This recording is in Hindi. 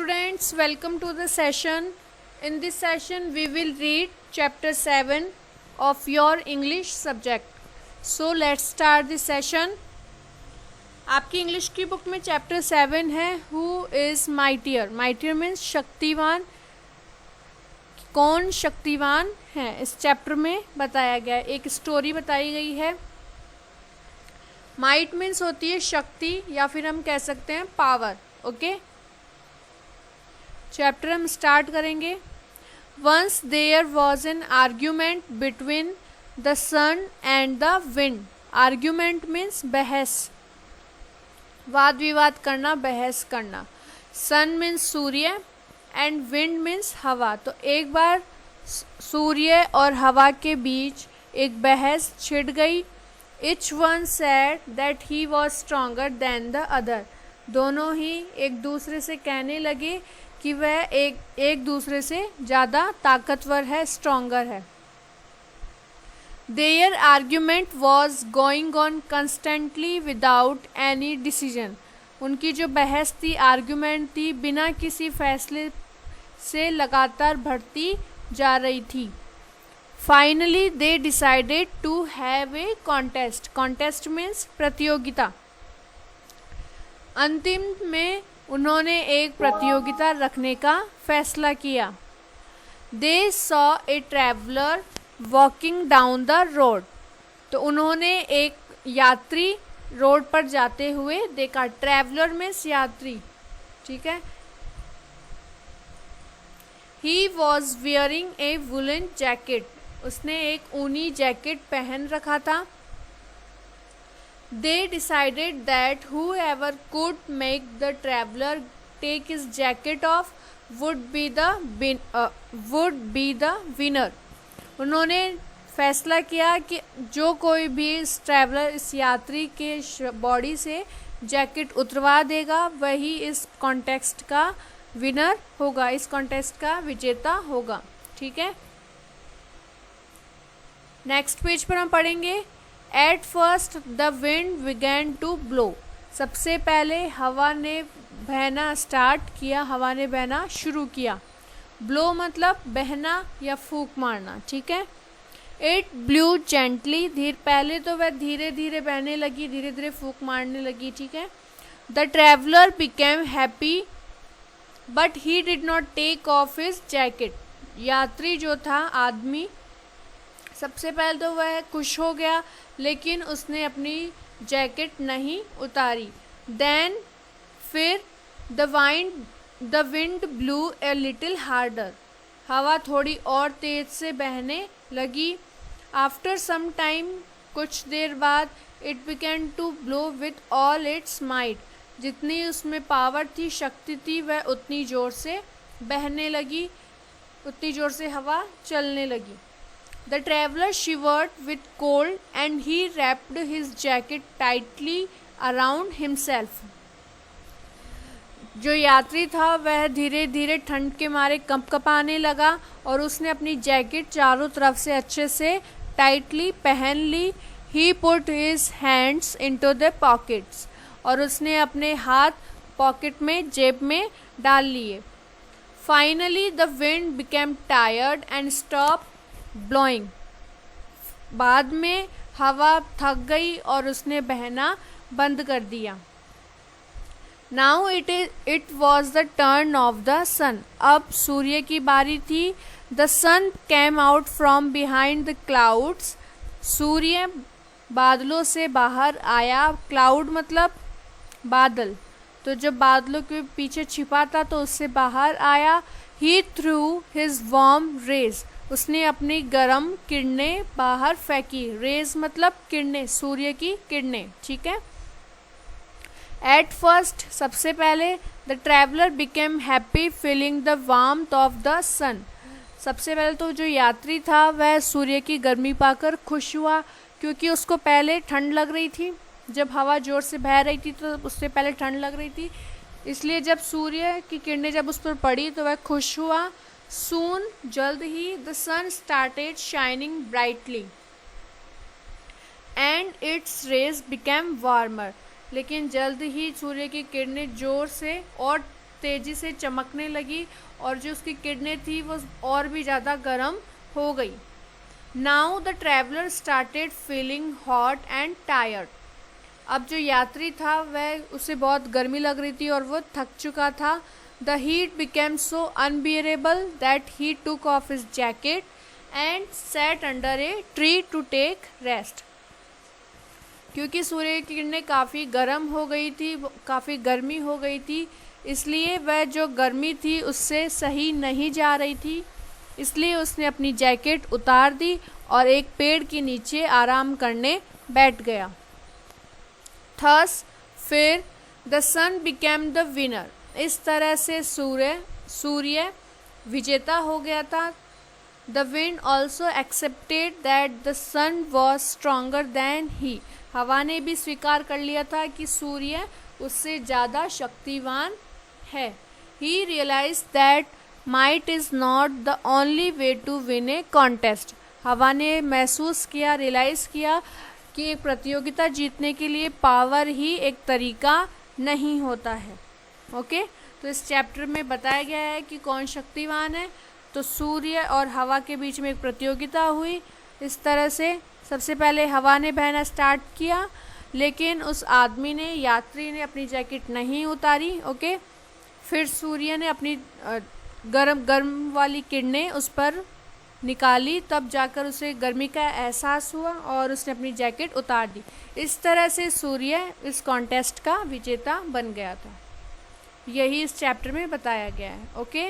students, welcome to the session. In this session, we will read chapter 7 of your English subject. So, let's start the session. आपकी इंग्लिश की बुक में चैप्टर 7 है who is mightier. Mightier means शक्तिवान. कौन शक्तिवान है इस चैप्टर में बताया गया है. एक स्टोरी बताई गई है. माइट मीन्स होती है शक्ति या फिर हम कह सकते हैं पावर. ओके, चैप्टर हम स्टार्ट करेंगे. Once there was an argument between the sun and the wind. Argument means बहस, वाद विवाद करना, बहस करना. सन मीन्स सूर्य एंड विंड मीन्स हवा. तो एक बार सूर्य और हवा के बीच एक बहस छिड़ गई. Each one said that he was stronger than the other. दोनों ही एक दूसरे से कहने लगे कि वह एक दूसरे से ज़्यादा ताकतवर है, स्ट्रॉन्गर है. Their argument was going on constantly without any decision. उनकी जो बहस थी, आर्ग्यूमेंट थी, बिना किसी फैसले से लगातार बढ़ती जा रही थी. Finally, they decided to have a contest. Contest means प्रतियोगिता. अंतिम में उन्होंने एक प्रतियोगिता रखने का फैसला किया. They saw a traveler walking down the road. तो उन्होंने एक यात्री रोड पर जाते हुए देखा. ट्रैवलर मीन्स यात्री. ठीक है. He was wearing a woolen jacket. उसने एक ऊनी जैकेट पहन रखा था. They decided that whoever could make the traveler take his jacket off would be the winner. उन्होंने फैसला किया कि जो कोई भी इस ट्रैवलर, इस यात्री के बॉडी से जैकेट उतरवा देगा वही इस कॉन्टेस्ट का विनर होगा, इस कॉन्टेस्ट का विजेता होगा. ठीक है. नेक्स्ट पेज पर हम पढ़ेंगे. At first the wind began to blow. सबसे पहले हवा ने बहना स्टार्ट किया, हवा ने बहना शुरू किया. ब्लो मतलब बहना या फूंक मारना. ठीक है. It blew gently. पहले तो वह धीरे धीरे बहने लगी, धीरे धीरे फूंक मारने लगी. ठीक है. The traveller became happy but he did not take off his jacket. यात्री जो था, आदमी, सबसे पहले तो वह खुश हो गया लेकिन उसने अपनी जैकेट नहीं उतारी. देन फिर the wind blue a little harder. हवा थोड़ी और तेज से बहने लगी. आफ्टर सम टाइम, कुछ देर बाद, it began to blow with all its might. जितनी उसमें पावर थी, शक्ति थी, वह उतनी ज़ोर से बहने लगी, उतनी ज़ोर से हवा चलने लगी. The traveler shivered with cold and he wrapped his jacket tightly around himself. जो यात्री था वह धीरे धीरे ठंड के मारे कंपकपाने लगा और उसने अपनी जैकेट चारों तरफ से अच्छे से टाइटली पहन ली. He put his hands into the pockets. और उसने अपने हाथ पॉकेट में, जेब में डाल लिए. Finally the wind became tired and stopped blowing. बाद में हवा थक गई और उसने बहना बंद कर दिया. Now it was the turn of the sun. अब सूर्य की बारी थी. The sun came out from behind the clouds. सूर्य बादलों से बाहर आया. क्लाउड मतलब बादल, तो जब बादलों के पीछे छिपा था तो उससे बाहर आया. ही थ्रू हिज वार्म रेज. उसने अपनी गर्म किरणें बाहर फेंकी. रेज मतलब किरणें, सूर्य की किरणें. ठीक है. एट फर्स्ट, सबसे पहले, the traveller became happy feeling the warmth of the sun. सबसे पहले तो जो यात्री था वह सूर्य की गर्मी पाकर खुश हुआ क्योंकि उसको पहले ठंड लग रही थी. जब हवा जोर से बह रही थी तो उससे पहले ठंड लग रही थी, इसलिए जब सूर्य की किरणें जब उस पर पड़ी तो वह खुश हुआ. Soon, जल्द ही, the sun started shining brightly and its rays became warmer. लेकिन जल्द ही सूर्य की किरणें जोर से और तेज़ी से चमकने लगी और जो उसकी किडनी थी वो और भी ज़्यादा गर्म हो गई। Now the traveller started feeling hot and tired. अब जो यात्री था वह उसे बहुत गर्मी लग रही थी और वो थक चुका था। The heat became so unbearable that he took off his jacket and sat under a tree to take rest. क्योंकि सूर्य की किरणें काफ़ी गर्म हो गई थी, काफ़ी गर्मी हो गई थी, इसलिए वह जो गर्मी थी उससे सही नहीं जा रही थी, इसलिए उसने अपनी जैकेट उतार दी और एक पेड़ के नीचे आराम करने बैठ गया। थस फिर the sun became the winner. इस तरह से सूर्य विजेता हो गया था। The wind also accepted that the sun was stronger than he. हवा ने भी स्वीकार कर लिया था कि सूर्य उससे ज़्यादा शक्तिवान है। He realise that might is not the only way to win a contest. हवा ने महसूस किया, रियलाइज़ किया कि एक प्रतियोगिता जीतने के लिए पावर ही एक तरीका नहीं होता है। ओके, तो इस चैप्टर में बताया गया है कि कौन शक्तिवान है। तो सूर्य और हवा के बीच में एक प्रतियोगिता हुई। इस तरह से सबसे पहले हवा ने बहना स्टार्ट किया, लेकिन उस आदमी ने, यात्री ने अपनी जैकेट नहीं उतारी। ओके, फिर सूर्य ने अपनी गर्म वाली किरणें उस पर निकाली, तब जाकर उसे गर्मी का एहसास हुआ और उसने अपनी जैकेट उतार दी। इस तरह से सूर्य इस कॉन्टेस्ट का विजेता बन गया था। यही इस चैप्टर में बताया गया है। ओके।